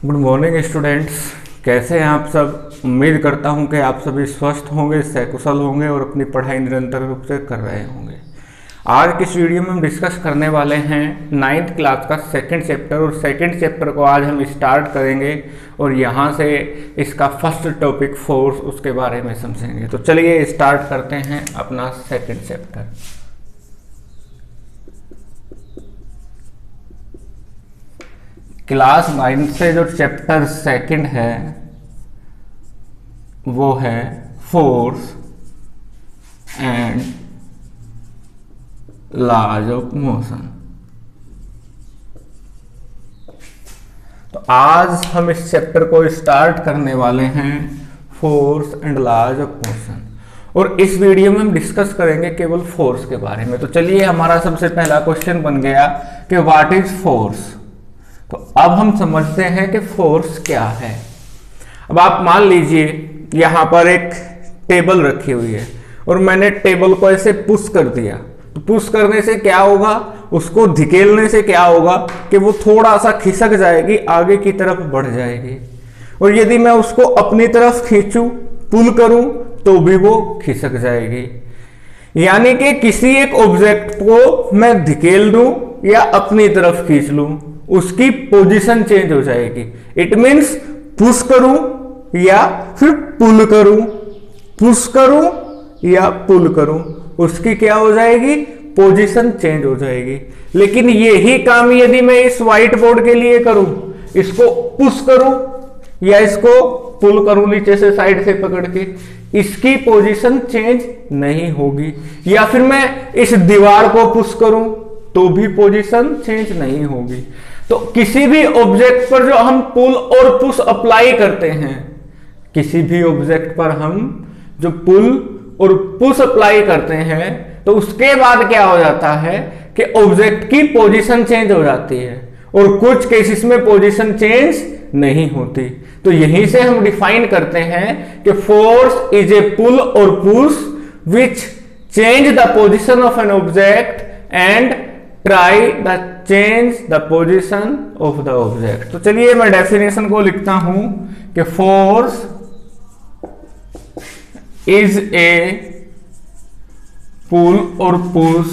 Good morning students, कैसे हैं आप सब। उम्मीद करता हूं कि आप सभी स्वस्थ होंगे, सकुशल होंगे और अपनी पढ़ाई निरंतर रूप से कर रहे होंगे। आज की इस वीडियो में हम डिस्कस करने वाले हैं 9th क्लास का सेकंड चैप्टर, और सेकंड चैप्टर को आज हम स्टार्ट करेंगे और यहाँ से इसका फर्स्ट टॉपिक फोर्स, उसके बारे में समझेंगे। तो चलिए स्टार्ट करते हैं अपना सेकंड चैप्टर। क्लास 9 से जो चैप्टर सेकंड है वो है force and laws of motion. तो आज हम इस चैप्टर को स्टार्ट करने वाले हैं force and laws of motion, और इस वीडियो में हम डिस्कस करेंगे केवल फोर्स के बारे में। तो चलिए, हमारा सबसे पहला क्वेश्चन बन गया कि व्हाट इज फोर्स। तो अब हम समझते हैं कि फोर्स क्या है। अब आप मान लीजिए यहां पर एक टेबल रखी हुई है और मैंने टेबल को ऐसे पुश कर दिया। तो पुश करने से क्या होगा, उसको धकेलने से क्या होगा कि वो थोड़ा सा खिसक जाएगी, आगे की तरफ बढ़ जाएगी। और यदि मैं उसको अपनी तरफ खींचूं, पुल करूं, तो भी वो खिसक जाएगी। यानी कि किसी एक ऑब्जेक्ट को मैं धकेल दूं या अपनी तरफ खींच लूं, उसकी पोजीशन चेंज हो जाएगी। इट मीन्स पुश करूं या फिर पुल करूं, पुश करूं या पुल करूं, उसकी क्या हो जाएगी, पोजीशन चेंज हो जाएगी। लेकिन यही काम यदि मैं इस व्हाइट बोर्ड के लिए करूं, इसको पुश करूं या इसको पुल करूं नीचे से साइड से पकड़ के, इसकी पोजीशन चेंज नहीं होगी। या फिर मैं इस दीवार को पुश करूं तो भी पोजीशन चेंज नहीं होगी। तो किसी भी ऑब्जेक्ट पर जो हम पुल और पुश अप्लाई करते हैं, किसी भी ऑब्जेक्ट पर हम जो पुल और पुश अप्लाई करते हैं, तो उसके बाद क्या हो जाता है कि ऑब्जेक्ट की पोजीशन चेंज हो जाती है, और कुछ केसेस में पोजीशन चेंज नहीं होती। तो यहीं से हम डिफाइन करते हैं कि force is a pull or push which change the position of an object and try the change the position of the object. तो चलिए मैं डेफिनेशन को लिखता हूं कि force is a pull or push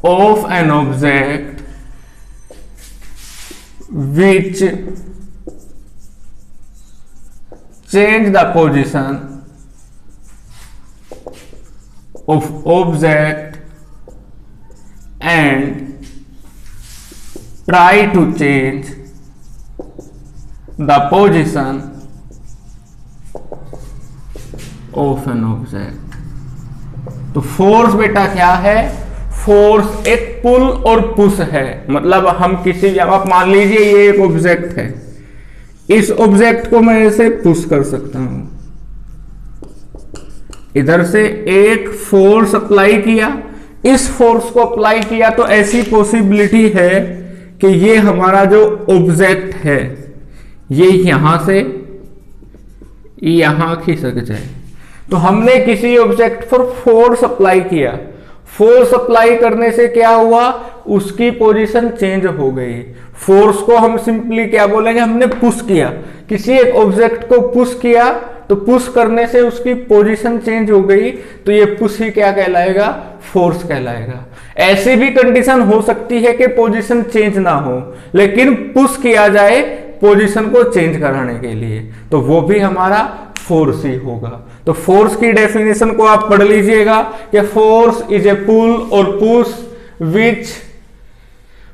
of an object which change the position of object and try to change the position of an object। तो force बेटा क्या है, फोर्स एक पुल और पुश है। मतलब हम किसी, आप मान लीजिए ये एक ऑब्जेक्ट है, इस ऑब्जेक्ट को मैं ऐसे पुश कर सकता हूं, इधर से एक फोर्स अप्लाई किया, इस फोर्स को अप्लाई किया, तो ऐसी पॉसिबिलिटी है कि ये हमारा जो ऑब्जेक्ट है ये यहां से यहां खिसक जाए। तो हमने किसी ऑब्जेक्ट पर फोर्स अप्लाई किया, फोर्स अप्लाई करने से क्या हुआ, उसकी पोजीशन चेंज हो गई। फोर्स को हम सिंपली क्या बोलेंगे, हमने पुश किया, किसी एक ऑब्जेक्ट को पुश किया, तो पुश करने से उसकी पोजीशन चेंज हो गई, तो ये पुश ही क्या कहलाएगा, फोर्स कहलाएगा। ऐसी भी कंडीशन हो सकती है कि पोजीशन चेंज ना हो, लेकिन पुश किया जाए पोजीशन को चेंज कराने के लिए, तो वो भी हमारा फोर्स ही होगा। तो फोर्स की डेफिनेशन को आप पढ़ लीजिएगा कि force is a pull or push which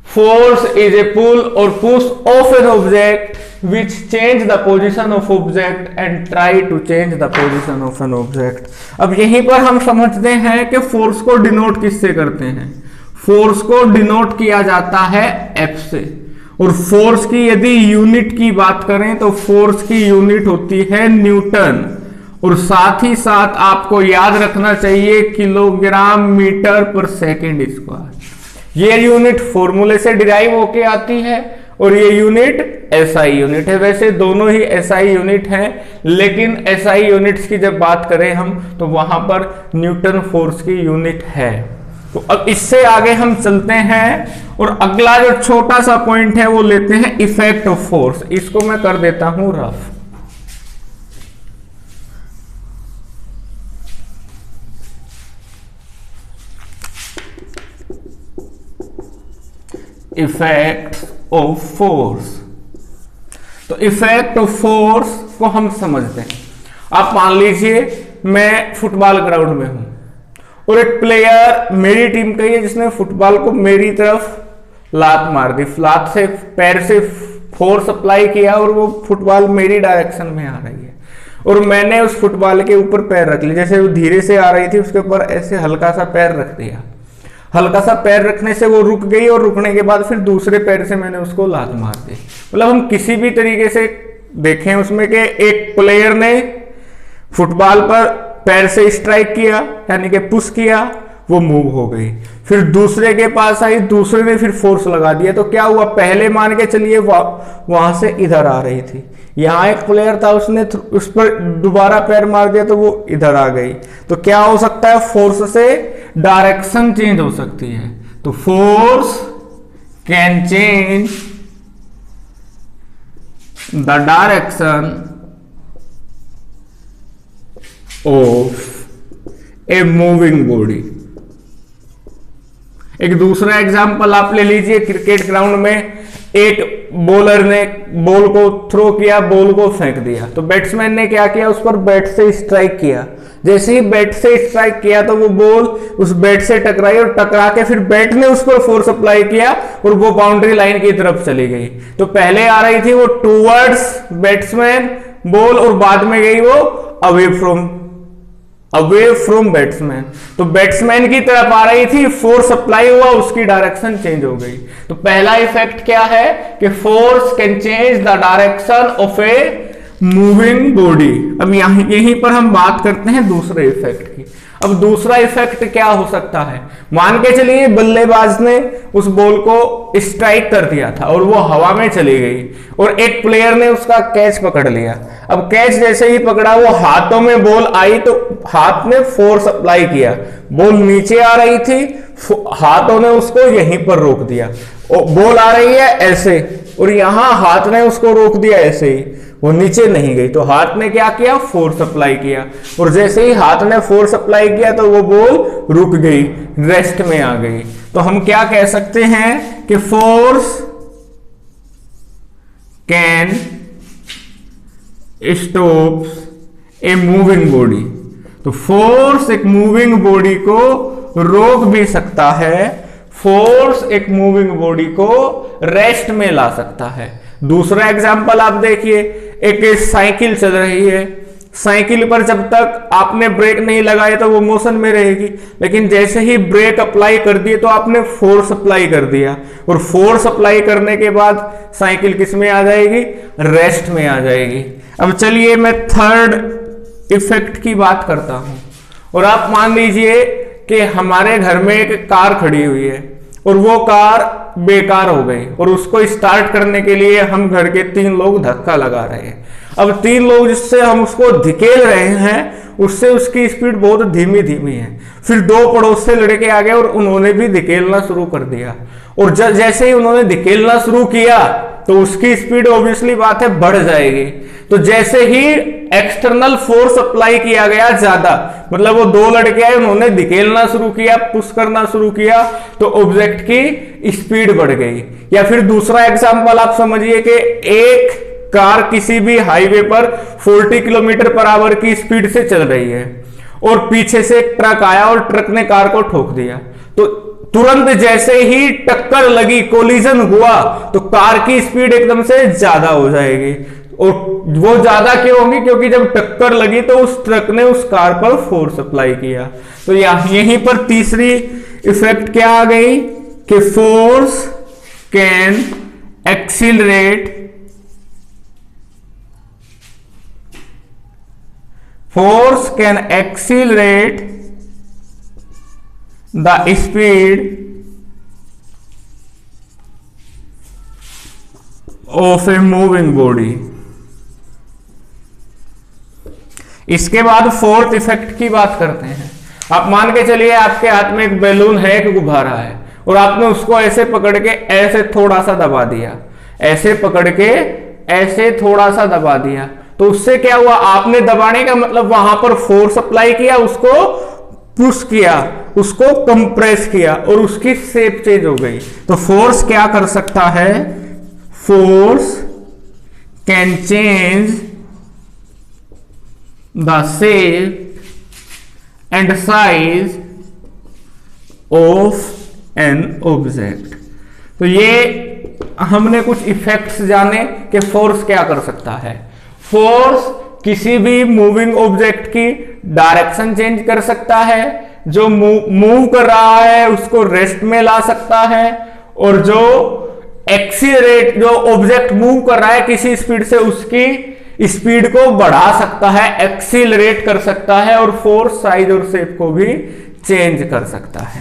force is a pull or push of an object which change the position of object and try to change the position of an object. अब यहीं पर हम समझते हैं कि force को denote किससे करते हैं। फोर्स को डिनोट किया जाता है एफ से, और फोर्स की यदि यूनिट की बात करें तो फोर्स की यूनिट होती है न्यूटन, और साथ ही साथ आपको याद रखना चाहिए किलोग्राम मीटर पर सेकेंड स्क्वायर। ये यूनिट फॉर्मूले से डिराइव होके आती है, और ये यूनिट एसआई यूनिट है। वैसे दोनों ही एसआई यूनिट हैं, लेकिन एसआई यूनिट्स की जब बात करें हम, तो वहां पर न्यूटन फोर्स की यूनिट है। तो अब इससे आगे हम चलते हैं और अगला जो छोटा सा पॉइंट है वो लेते हैं इफेक्ट ऑफ फोर्स। इसको मैं कर देता हूं रफ। Effect of force. तो इफेक्ट ऑफ फोर्स को हम समझते हैं। आप मान लीजिए मैं फुटबॉल ग्राउंड में हूं और एक प्लेयर मेरी टीम का ही है जिसने फुटबॉल को मेरी तरफ लात मार दी, लात से पैर से फोर्स अप्लाई किया और वो फुटबॉल मेरी डायरेक्शन में आ रही है और मैंने उस फुटबॉल के ऊपर पैर रख लिया। जैसे वो धीरे से आ रही थी उसके ऊपर ऐसे हल्का सा पैर रख दिया। हल्का सा पैर रखने से वो रुक गई और रुकने के बाद फिर दूसरे पैर से मैंने उसको लात मार दी। मतलब हम किसी भी तरीके से देखें उसमें कि एक प्लेयर ने फुटबॉल पर पैर से स्ट्राइक किया यानी कि पुश किया, वो मूव हो गई, फिर दूसरे के पास आई, दूसरे ने फिर फोर्स लगा दिया। तो क्या हुआ, पहले मान के चलिए वहां से इधर आ रही थी, यहां एक प्लेयर था उसने उस पर दोबारा पैर मार दिया तो वो इधर आ गई। तो क्या हो सकता है, फोर्स से डायरेक्शन चेंज हो सकती है। तो force can change the direction of a moving body. एक दूसरा एग्जांपल आप ले लीजिए, क्रिकेट ग्राउंड में एक बॉलर ने बॉल को थ्रो किया, बॉल को फेंक दिया, तो बैट्समैन ने क्या किया, उस पर बैट से स्ट्राइक किया। जैसे ही बैट से स्ट्राइक किया तो वो बॉल उस बैट से टकराई और टकरा के फिर बैट ने उस पर फोर्स अप्लाई किया और वो बाउंड्री लाइन की तरफ चली गई। तो पहले आ रही थी वो टूवर्ड्स बैट्समैन बॉल और बाद में गई वो अवे फ्रॉम बैट्समैन। तो बैट्समैन की तरफ आ रही थी, फोर्स अप्लाई हुआ, उसकी डायरेक्शन चेंज हो गई। तो पहला इफेक्ट क्या है कि force can change the direction of a moving body. अब यहीं पर हम बात करते हैं दूसरे इफेक्ट की। अब दूसरा इफेक्ट क्या हो सकता है, मान के चलिए बल्लेबाज ने उस बॉल को स्ट्राइक कर दिया था और वो हवा में चली गई और एक प्लेयर ने उसका कैच पकड़ लिया। अब कैच जैसे ही पकड़ा, वो हाथों में बॉल आई तो हाथ ने फोर्स अप्लाई किया, बॉल नीचे आ रही थी, हाथों ने उसको यहीं पर रोक दिया। बॉल आ रही है ऐसे और यहां हाथ ने उसको रोक दिया ऐसे ही, वो नीचे नहीं गई। तो हाथ ने क्या किया, फोर्स अप्लाई किया और जैसे ही हाथ ने फोर्स अप्लाई किया तो वो बॉल रुक गई, रेस्ट में आ गई। तो हम क्या कह सकते हैं कि force can stop a moving body. तो फोर्स एक मूविंग बॉडी को रोक भी सकता है, फोर्स एक मूविंग बॉडी को रेस्ट में ला सकता है। दूसरा एग्जांपल आप देखिए, एक साइकिल चल रही है, साइकिल पर जब तक आपने ब्रेक नहीं लगाए तो वो मोशन में रहेगी, लेकिन जैसे ही ब्रेक अप्लाई कर दिए तो आपने फोर्स अप्लाई कर दिया और फोर्स अप्लाई करने के बाद साइकिल किस में आ जाएगी, रेस्ट में आ जाएगी। अब चलिए मैं थर्ड इफेक्ट की बात करता हूं। और आप मान लीजिए कि हमारे घर में एक कार खड़ी हुई है और वो कार बेकार हो गई और उसको स्टार्ट करने के लिए हम घर के 3 लोग धक्का लगा रहे हैं। अब 3 लोग जिससे हम उसको धकेल रहे हैं उससे उसकी स्पीड बहुत धीमी धीमी है। फिर 2 पड़ोस से लड़के आ गए और उन्होंने भी धकेलना शुरू कर दिया और जैसे ही उन्होंने धकेलना शुरू किया तो उसकी स्पीड ऑब्वियसली बात है बढ़ जाएगी। तो जैसे ही एक्सटर्नल फोर्स अप्लाई किया गया ज्यादा, मतलब वो 2 लड़के आए, उन्होंने धकेलना शुरू किया, पुश करना शुरू किया, तो ऑब्जेक्ट की स्पीड बढ़ गई। या फिर दूसरा एग्जांपल आप समझिए कि एक कार किसी भी हाईवे पर 40 किलोमीटर पर आवर की स्पीड से चल रही है और पीछे से एक ट्रक आया और ट्रक ने कार को ठोक दिया। तो तुरंत जैसे ही टक्कर लगी, कोलिजन हुआ, तो कार की स्पीड एकदम से ज्यादा हो जाएगी। और वो ज्यादा क्यों होगी, क्योंकि जब टक्कर लगी तो उस ट्रक ने उस कार पर फोर्स अप्लाई किया। तो यहीं पर तीसरी इफेक्ट क्या आ गई कि force can accelerate, force can accelerate the speed of a moving body. इसके बाद फोर्थ इफेक्ट की बात करते हैं। आप मान के चलिए आपके हाथ में एक बैलून है, एक गुब्बारा है, और आपने उसको ऐसे पकड़ के ऐसे थोड़ा सा दबा दिया, ऐसे पकड़ के ऐसे थोड़ा सा दबा दिया, तो उससे क्या हुआ, आपने दबाने का मतलब वहां पर फोर्स अप्लाई किया, उसको पुश किया, उसको कंप्रेस किया और उसकी शेप चेंज हो गई। तो फोर्स क्या कर सकता है, force can change the shape and size of an object. तो ये हमने कुछ इफेक्ट्स जाने कि फोर्स क्या कर सकता है। फोर्स किसी भी मूविंग ऑब्जेक्ट की डायरेक्शन चेंज कर सकता है, जो मूव कर रहा है उसको रेस्ट में ला सकता है, और जो एक्सीलरेट, जो ऑब्जेक्ट मूव कर रहा है किसी स्पीड से, उसकी स्पीड को बढ़ा सकता है, एक्सीलरेट कर सकता है, और फोर्स साइज और शेप को भी चेंज कर सकता है।